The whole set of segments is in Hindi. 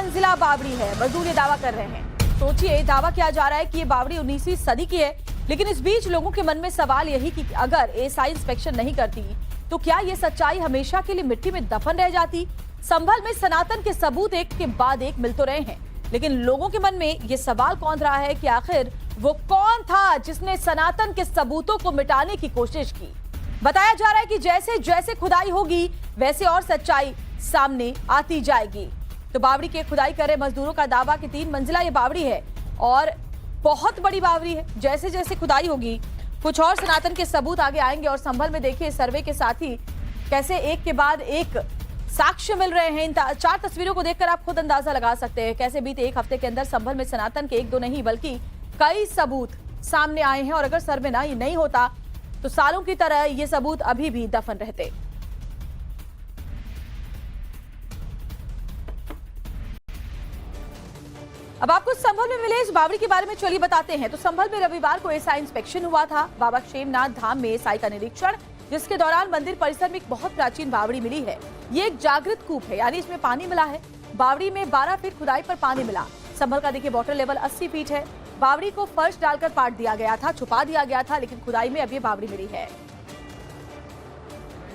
मंजिला बावड़ी है, मजदूर ये दावा कर रहे हैं। सोचिए, दावा किया जा रहा है कि ये बावड़ी 19वीं सदी की है, लेकिन इस बीच लोगों के मन में सवाल यही कि अगर एएसआई इंस्पेक्शन नहीं करती तो क्या ये सच्चाई हमेशा के लिए मिट्टी में दफन रह जाती। संभल में सनातन के सबूत एक के बाद एक मिल तो रहे हैं, लेकिन लोगों के मन में ये सवाल कौंध रहा है कि आखिर वो कौन था जिसने सनातन के सबूतों को मिटाने की कोशिश की। बताया जा रहा है कि जैसे जैसे खुदाई होगी वैसे और सच्चाई सामने आती जाएगी। तो बावड़ी के खुदाई कर रहे मजदूरों का दावा कि 3 मंजिला ये बावड़ी है और बहुत बड़ी बावड़ी है। जैसे जैसे खुदाई होगी कुछ और सनातन के सबूत आगे आएंगे। और संभल में देखिए सर्वे के साथ ही कैसे एक के बाद एक साक्ष्य मिल रहे हैं। इन 4 तस्वीरों को देखकर आप खुद अंदाजा लगा सकते हैं कैसे बीते एक हफ्ते के अंदर संभल में सनातन के 1-2 नहीं बल्कि कई सबूत सामने आए हैं। और अगर सर्वे नहीं होता तो सालों की तरह ये सबूत अभी भी दफन रहते। अब आपको संभल में मिले इस बावड़ी के बारे में चलिए बताते हैं। तो संभल में रविवार को एएसआई इंस्पेक्शन हुआ था। बाबा क्षेमनाथ धाम में एएसआई का निरीक्षण, जिसके दौरान मंदिर परिसर में एक बहुत प्राचीन बावड़ी मिली है। ये एक जागृत कूप है, यानी इसमें पानी मिला है। बावड़ी में 12 फीट खुदाई पर पानी मिला। संभल का देखिए वाटर लेवल 80 फीट है। बावड़ी को फर्श डालकर पाट दिया गया था, छुपा दिया गया था, लेकिन खुदाई में अब ये बावड़ी मिली है।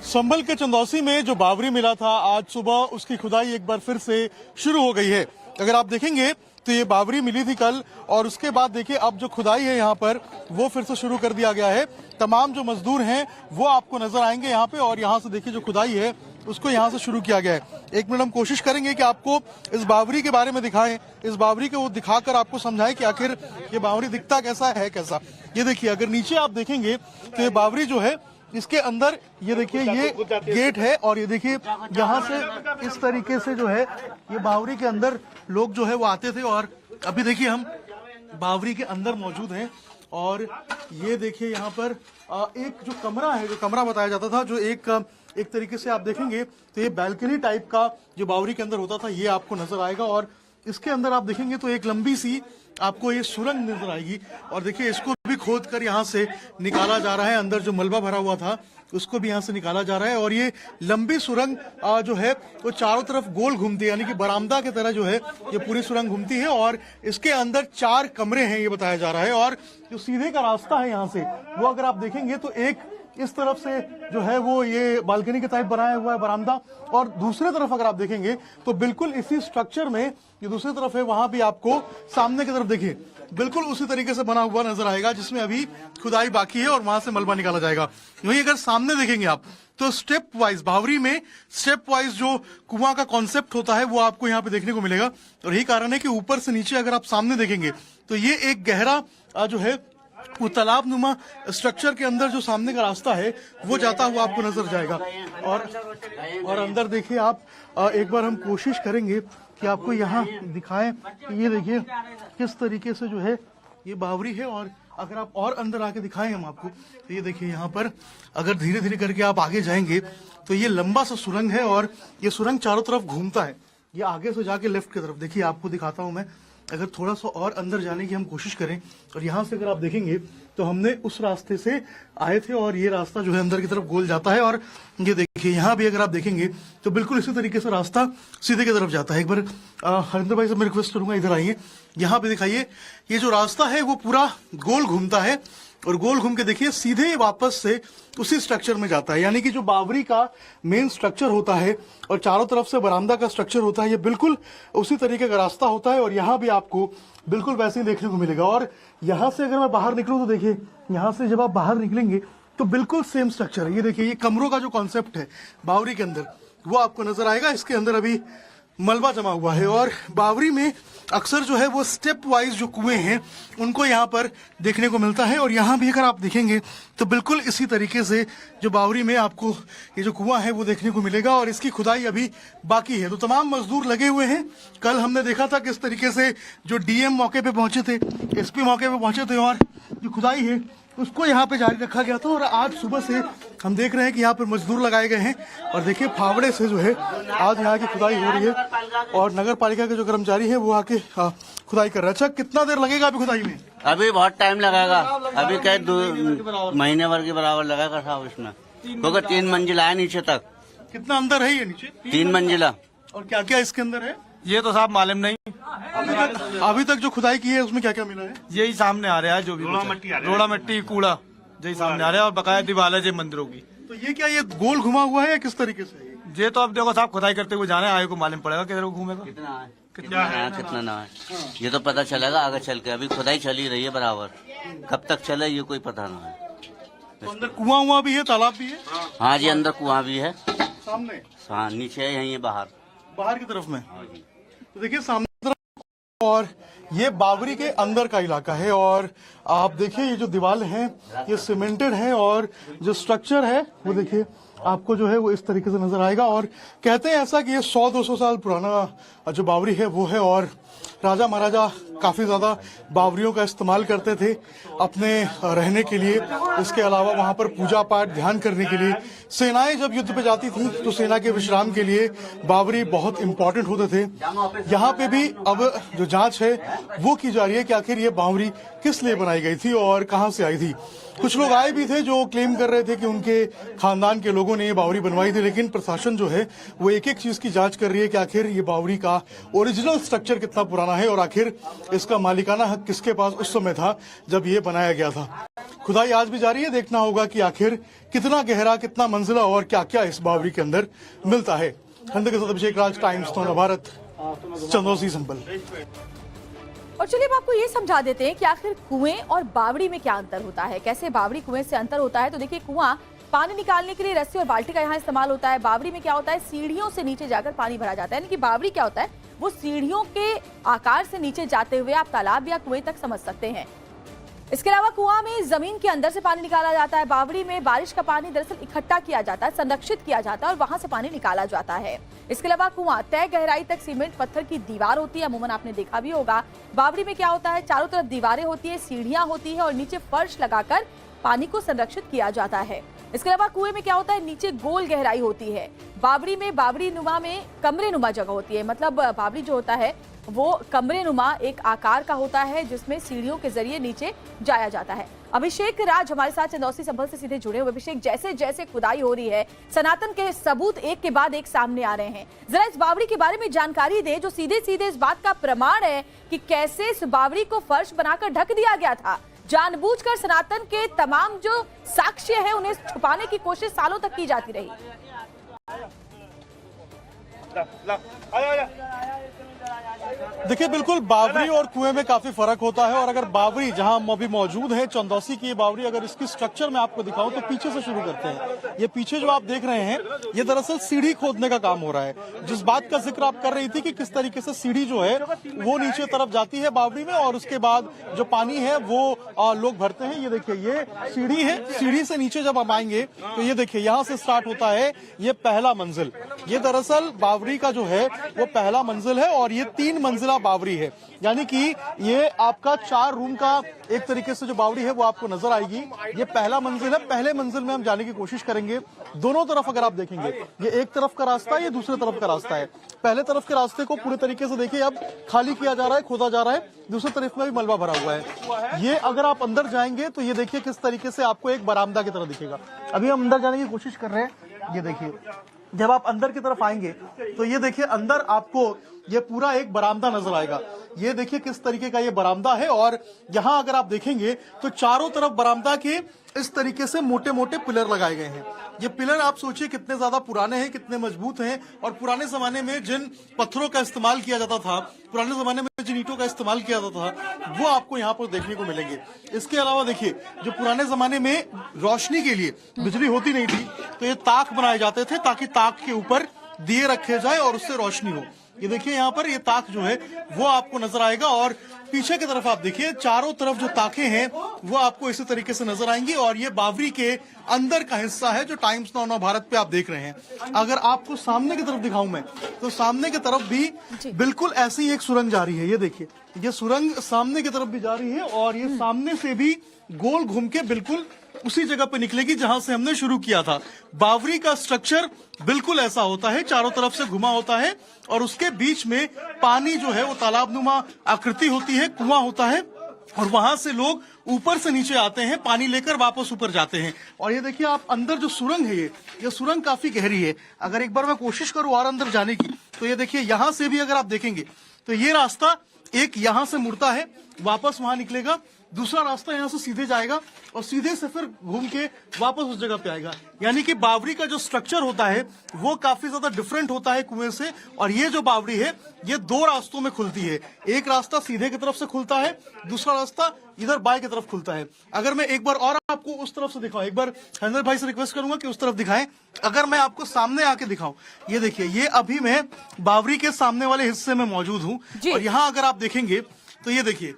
संभल के चंदौसी में जो बावड़ी मिला था, आज सुबह उसकी खुदाई एक बार फिर से शुरू हो गई है। अगर आप देखेंगे तो ये बावड़ी मिली थी कल, और उसके बाद देखिए अब जो खुदाई है यहाँ पर वो फिर से शुरू कर दिया गया है। तमाम जो मजदूर हैं वो आपको नजर आएंगे यहाँ पे, और यहाँ से देखिए जो खुदाई है उसको यहाँ से शुरू किया गया है। 1 मिनट हम कोशिश करेंगे कि आपको इस बावड़ी के बारे में दिखाएं, इस बावड़ी को दिखाकर आपको समझाएं कि आखिर ये बावड़ी दिखता कैसा है कैसा। ये देखिए, अगर नीचे आप देखेंगे तो ये बावड़ी जो है इसके अंदर ये देखिए ये गेट है, और ये देखिए यहाँ से इस तरीके से जो है ये बावड़ी के अंदर लोग जो है वो आते थे। और अभी देखिए हम बावड़ी के अंदर मौजूद हैं, और ये देखिए यहाँ पर एक जो कमरा है, जो कमरा बताया जाता था, जो एक तरीके से आप देखेंगे तो ये बैल्कनी टाइप का जो बावड़ी के अंदर होता था ये आपको नजर आएगा। और इसके अंदर आप देखेंगे तो एक लंबी सी आपको ये सुरंग नजर आएगी, और देखिए इसको भी खोद कर यहाँ से निकाला जा रहा है। अंदर जो मलबा भरा हुआ था उसको भी यहाँ से निकाला जा रहा है, और ये लंबी सुरंग जो है वो चारों तरफ गोल घूमती है, यानी कि बरामदा की तरह जो है ये पूरी सुरंग घूमती है। और इसके अंदर 4 कमरे हैं ये बताया जा रहा है। और जो सीधे का रास्ता है यहाँ से वो अगर आप देखेंगे तो एक इस तरफ से जो है वो ये बालकनी के टाइप बनाया हुआ है बरामदा, और दूसरे तरफ अगर आप देखेंगे तो बिल्कुल इसी स्ट्रक्चर में जो दूसरी तरफ है वहां भी आपको सामने की तरफ देखिए बिल्कुल उसी तरीके से बना हुआ नजर आएगा, जिसमें अभी खुदाई बाकी है और वहां से मलबा निकाला जाएगा। वहीं अगर सामने देखेंगे आप तो स्टेप वाइज बावड़ी में स्टेप वाइज जो कुआं का कॉन्सेप्ट होता है वो आपको यहाँ पे देखने को मिलेगा। और यही कारण है कि ऊपर से नीचे अगर आप सामने देखेंगे तो ये एक गहरा जो है वो तालाब नुमा स्ट्रक्चर के अंदर जो सामने का रास्ता है वो जाता हुआ आपको नजर जाएगा। और अंदर देखिए आप एक बार हम कोशिश करेंगे कि आपको यहाँ दिखाएं कि ये देखिए किस तरीके से जो है ये बावड़ी है। और अगर आप और अंदर आके दिखाएं हम आपको तो ये देखिए यहाँ पर अगर धीरे धीरे करके आप आगे जाएंगे तो ये लंबा सा सुरंग है, और ये सुरंग चारों तरफ घूमता है। ये आगे से जाके लेफ्ट की तरफ देखिए आपको दिखाता हूँ मैं। अगर थोड़ा सा और अंदर जाने की हम कोशिश करें और यहाँ से अगर आप देखेंगे तो हमने उस रास्ते से आए थे, और ये रास्ता जो है अंदर की तरफ गोल जाता है। और ये देखिए यहाँ भी अगर आप देखेंगे तो बिल्कुल इसी तरीके से रास्ता सीधे की तरफ जाता है। एक बार हरिंदर भाई से मैं रिक्वेस्ट करूंगा इधर आइए, यहाँ पे दिखाइए ये जो रास्ता है वो पूरा गोल घूमता है, और गोल घूम के देखिए सीधे वापस से उसी स्ट्रक्चर में जाता है। यानी कि जो बावड़ी का मेन स्ट्रक्चर होता है और चारों तरफ से बरामदा का स्ट्रक्चर होता है, ये बिल्कुल उसी तरीके का रास्ता होता है। और यहाँ भी आपको बिल्कुल वैसे ही देखने को मिलेगा। और यहाँ से अगर मैं बाहर निकलूं तो देखिए यहाँ से जब आप बाहर निकलेंगे तो बिल्कुल सेम स्ट्रक्चर है। ये देखिए ये कमरों का जो कॉन्सेप्ट है बावड़ी के अंदर वो आपको नजर आएगा। इसके अंदर अभी मलबा जमा हुआ है, और बावड़ी में अक्सर जो है वो स्टेप वाइज जो कुएं हैं उनको यहाँ पर देखने को मिलता है। और यहाँ भी अगर आप देखेंगे तो बिल्कुल इसी तरीके से जो बावड़ी में आपको ये जो कुआं है वो देखने को मिलेगा, और इसकी खुदाई अभी बाकी है। तो तमाम मजदूर लगे हुए हैं। कल हमने देखा था किस तरीके से जो डीएम मौके पे पहुंचे थे, एसपी मौके पे पहुंचे थे, और जो खुदाई है उसको यहाँ पे जारी रखा गया था। और आज सुबह से हम देख रहे हैं कि यहाँ पर मजदूर लगाए गए हैं, और देखिए फावड़े से जो है आज यहाँ की खुदाई हो रही है, और नगर पालिका के जो कर्मचारी है वो आके खुदाई कर रहे हैं। अच्छा, कितना देर लगेगा अभी खुदाई में? अभी बहुत टाइम लगेगा, अभी कई 2 महीने भर के बराबर लगेगा साहब इसमें, क्योंकि 3 मंजिला है नीचे तक। कितना अंदर है ये नीचे? 3 मंजिला। और क्या क्या इसके अंदर है? ये तो साहब मालूम नहीं। अभी तक जो खुदाई की है उसमें क्या क्या मिला है? यही सामने आ रहा है, जो भी रोड़ा मट्टी कूड़ा यही सामने आ रहा है, और बकाया दीवार है मंदिरों की। तो ये क्या, ये गोल घुमा हुआ है या किस तरीके से? ये तो अब देखो साहब, खुदाई करते हुए जाने आए को मालूम पड़ेगा किधर को घूमेगा, कितना है कितना ना है, ये तो पता चलेगा आगे चल के। अभी खुदाई चल ही रही है बराबर, कब तक चले ये कोई पता नहीं है। तो अंदर कुआं हुआ भी है, तालाब भी है? हाँ जी, अंदर कुआं भी है, सामने हाँ नीचे है, यहीं है बाहर की तरफ में। तो देखिए सामने की तरफ, और ये बावरी के अंदर का इलाका है। और आप देखिए ये जो दीवार है ये सीमेंटेड है, और जो स्ट्रक्चर है वो देखिए आपको जो है वो इस तरीके से नजर आएगा। और कहते हैं ऐसा कि ये 100-200 साल पुराना जो बावरी है वो है, और राजा महाराजा काफी ज्यादा बावरियों का इस्तेमाल करते थे अपने रहने के लिए। इसके अलावा वहां पर पूजा पाठ ध्यान करने के लिए, सेनाएं जब युद्ध पे जाती थी तो सेना के विश्राम के लिए बावरी बहुत इंपॉर्टेंट होते थे। यहाँ पे भी अब जो जांच है वो की जा रही है कि आखिर ये बावरी किस लिए बनाई गई थी और कहां से आई थी। कुछ लोग आए भी थे जो क्लेम कर रहे थे कि उनके खानदान के लोगों ने ये बावरी बनवाई थी, लेकिन प्रशासन जो है वो एक एक चीज की जांच कर रही है कि आखिर ये बावरी का ओरिजिनल स्ट्रक्चर कितना पुराना है और आखिर इसका मालिकाना हक किसके पास उस समय था जब ये बनाया गया था। खुदाई आज भी जारी है, देखना होगा कि आखिर कितना गहरा, कितना मंजिला और क्या क्या इस बावरी के अंदर मिलता है। खंडे के साथ अभिषेक राज, टाइम्स नौ भारत, चंदौसी संभल। और चलिए अब आपको ये समझा देते हैं कि आखिर कुएं और बावड़ी में क्या अंतर होता है, कैसे बावड़ी कुएं से अंतर होता है। तो देखिए, कुआं पानी निकालने के लिए रस्सी और बाल्टी का यहाँ इस्तेमाल होता है। बावड़ी में क्या होता है, सीढ़ियों से नीचे जाकर पानी भरा जाता है। यानी कि बावड़ी क्या होता है, वो सीढ़ियों के आकार से नीचे जाते हुए आप तालाब या कुएं तक समझ सकते हैं। इसके अलावा कुआं में जमीन के अंदर से पानी निकाला जाता है। बावड़ी में बारिश का पानी दरअसल इकट्ठा किया जाता है, संरक्षित किया जाता है और वहां से पानी निकाला जाता है। इसके अलावा कुआं तय गहराई तक सीमेंट पत्थर की दीवार होती है, अमूमन आपने देखा भी होगा। बावड़ी में क्या होता है, चारों तरफ दीवारें होती है, सीढ़ियां होती है और नीचे फर्श लगाकर पानी को संरक्षित किया जाता है। इसके अलावा कुएं में क्या होता है, नीचे गोल गहराई होती है। बावड़ी में बावड़ी नुमा में कमरे नुमा जगह होती है, मतलब बावड़ी जो होता है वो कमरे नुमा एक आकार का होता है जिसमें सीढ़ियों के जरिए नीचे जाया जाता है। अभिषेक राज हमारे साथ चंदौसी संभल से सीधे जुड़े हुए। अभिषेक, जैसे जैसे खुदाई हो रही है, सनातन के सबूत एक के बाद एक सामने आ रहे हैं, जरा इस बावड़ी के बारे में जानकारी दे जो सीधे सीधे इस बात का प्रमाण है कि कैसे इस बावड़ी को फर्श बनाकर ढक दिया गया था। जानबूझकर सनातन के तमाम जो साक्ष्य है उन्हें छुपाने की कोशिश सालों तक की जाती रही। देखिए बिल्कुल बावरी और कुएं में काफी फर्क होता है। और अगर बावरी जहां हम अभी मौजूद है, चंदौसी की ये बावरी, अगर इसकी स्ट्रक्चर में आपको दिखाऊं तो पीछे से शुरू करते हैं। ये पीछे जो आप देख रहे हैं ये दरअसल सीढ़ी खोदने का काम हो रहा है। जिस बात का जिक्र आप कर रही थी कि किस तरीके से सीढ़ी जो है वो नीचे तरफ जाती है बावरी में, और उसके बाद जो पानी है वो लोग भरते हैं। ये देखिए ये सीढ़ी है, सीढ़ी से नीचे जब हम आएंगे तो ये देखिए यहाँ से स्टार्ट होता है ये पहला मंजिल। ये दरअसल बावरी का जो है वो पहला मंजिल है और ये 3 मंजिला बावरी है। यानी कि ये आपका 4 रूम का एक तरीके से जो बावरी है वो आपको नजर आएगी। ये पहला मंजिल है। पहले मंजिल में हम जाने की कोशिश करेंगे। दोनों तरफ अगर आप देखेंगे, ये एक तरफ का रास्ता है, ये दूसरे तरफ का रास्ता है। पहले तरफ के रास्ते को पूरे तरीके से देखिए अब खाली किया जा रहा है, खोदा जा रहा है। दूसरी तरफ में भी मलबा भरा हुआ है। ये अगर आप अंदर जाएंगे तो ये देखिए किस तरीके से आपको एक बरामदा की तरह दिखेगा। अभी हम अंदर जाने की कोशिश कर रहे हैं। ये देखिए जब आप अंदर की तरफ आएंगे तो ये देखिए अंदर आपको ये पूरा एक बरामदा नजर आएगा। ये देखिए किस तरीके का ये बरामदा है। और यहाँ अगर आप देखेंगे तो चारों तरफ बरामदा के इस तरीके से मोटे मोटे पिलर लगाए गए हैं। ये पिलर आप सोचिए कितने ज्यादा पुराने हैं, कितने मजबूत हैं। और पुराने जमाने में जिन पत्थरों का इस्तेमाल किया जाता था, पुराने जमाने में जिन ईंटों का इस्तेमाल किया जाता था, वो आपको यहाँ पर देखने को मिलेंगे। इसके अलावा देखिए जो पुराने जमाने में रोशनी के लिए बिजली होती नहीं थी तो ये ताक बनाए जाते थे ताकि ताक के ऊपर दिए रखे जाए और उससे रोशनी हो। ये देखिए यहाँ पर ये ताक जो है वो आपको नजर आएगा। और पीछे की तरफ आप देखिए चारों तरफ जो ताकें हैं वो आपको इसी तरीके से नजर आएंगी। और ये बावरी के अंदर का हिस्सा है जो टाइम्स नौ भारत पे आप देख रहे हैं। अगर आपको सामने की तरफ दिखाऊं मैं तो सामने की तरफ भी बिल्कुल ऐसी एक सुरंग जा रही है। ये देखिए ये सुरंग सामने की तरफ भी जा रही है और ये सामने से भी गोल घूम के बिल्कुल उसी जगह पे निकलेगी जहां से हमने शुरू किया था। बावरी का स्ट्रक्चर बिल्कुल ऐसा होता है, चारों तरफ से घुमा होता है और उसके बीच में पानी जो है वो तालाबनुमा आकृति होती है, कुआं होता है। और वहां से लोग ऊपर से नीचे आते हैं, पानी लेकर वापस ऊपर जाते हैं। और ये देखिए आप अंदर जो सुरंग है, ये सुरंग काफी गहरी है। अगर एक बार मैं कोशिश करूं और अंदर जाने की, तो ये देखिए यहां से भी अगर आप देखेंगे तो ये रास्ता एक यहां से मुड़ता है, वापस वहां निकलेगा, दूसरा रास्ता यहां से सीधे जाएगा और सीधे से फिर घूम के वापस उस जगह पे आएगा। यानी कि बावड़ी का जो स्ट्रक्चर होता है वो काफी ज्यादा डिफरेंट होता है कुएं से। और ये जो बावड़ी है ये दो रास्तों में खुलती है, एक रास्ता सीधे की तरफ से खुलता है, दूसरा रास्ता इधर बाएं की तरफ खुलता है। अगर मैं एक बार और आपको उस तरफ से दिखाऊं, एक बार हरिंदर भाई से रिक्वेस्ट करूंगा कि उस तरफ दिखाएं। अगर मैं आपको सामने आके दिखाऊं, ये देखिए ये अभी मैं बावड़ी के सामने वाले हिस्से में मौजूद हूं और यहाँ अगर आप देखेंगे तो ये देखिए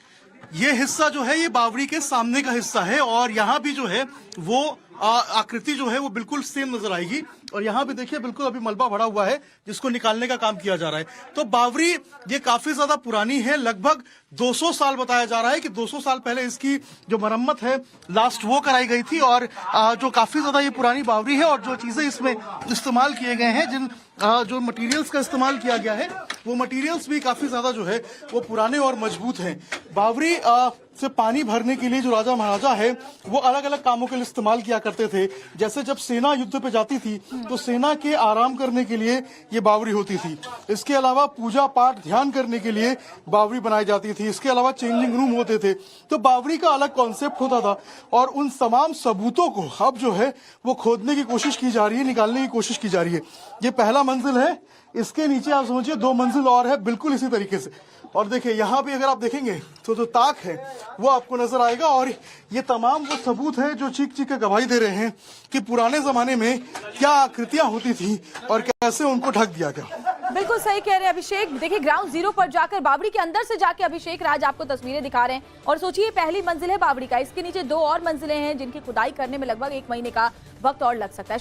ये हिस्सा जो है ये बावड़ी के सामने का हिस्सा है और यहाँ भी जो है वो आकृति जो है वो बिल्कुल सेम नजर आएगी। और यहाँ भी देखिए बिल्कुल अभी मलबा भरा हुआ है जिसको निकालने का काम किया जा रहा है। तो बावड़ी ये काफी ज्यादा पुरानी है, लगभग 200 साल बताया जा रहा है कि 200 साल पहले इसकी जो मरम्मत है लास्ट वो कराई गई थी। और जो काफी ज्यादा ये पुरानी बावड़ी है और जो चीजें इसमें इस्तेमाल किए गए हैं, जिन जो मटेरियल्स का इस्तेमाल किया गया है वो मटेरियल्स भी काफी ज्यादा जो है वो पुराने और मजबूत हैं। बावड़ी से पानी भरने के लिए जो राजा महाराजा है वो अलग अलग कामों के लिए इस्तेमाल किया करते थे। जैसे जब सेना युद्ध पे जाती थी तो सेना के आराम करने के लिए ये बावड़ी होती थी। इसके अलावा पूजा पाठ ध्यान करने के लिए बावड़ी बनाई जाती थी। इसके अलावा चेंजिंग रूम होते थे। तो बावड़ी का अलग कॉन्सेप्ट होता था और उन तमाम सबूतों को अब जो है वो खोदने की कोशिश की जा रही है, निकालने की कोशिश की जा रही है। ये पहला मंजिल है, इसके नीचे आप समझिए 2 मंजिल और है बिल्कुल इसी तरीके से। और देखिए यहाँ भी अगर आप देखेंगे तो जो ताक है वो आपको नजर आएगा। और ये तमाम वो सबूत है जो चीख चीख के गवाही दे रहे हैं कि पुराने जमाने में क्या आकृतियां होती थी और कैसे उनको ढक दिया गया। बिल्कुल सही कह रहे हैं अभिषेक। देखिए ग्राउंड जीरो पर जाकर बावड़ी के अंदर से जाके अभिषेक राज आपको तस्वीरें दिखा रहे हैं। और सोचिए पहली मंजिल है बावड़ी का, इसके नीचे 2 और मंजिलें हैं जिनकी खुदाई करने में लगभग 1 महीने का वक्त और लग सकता है।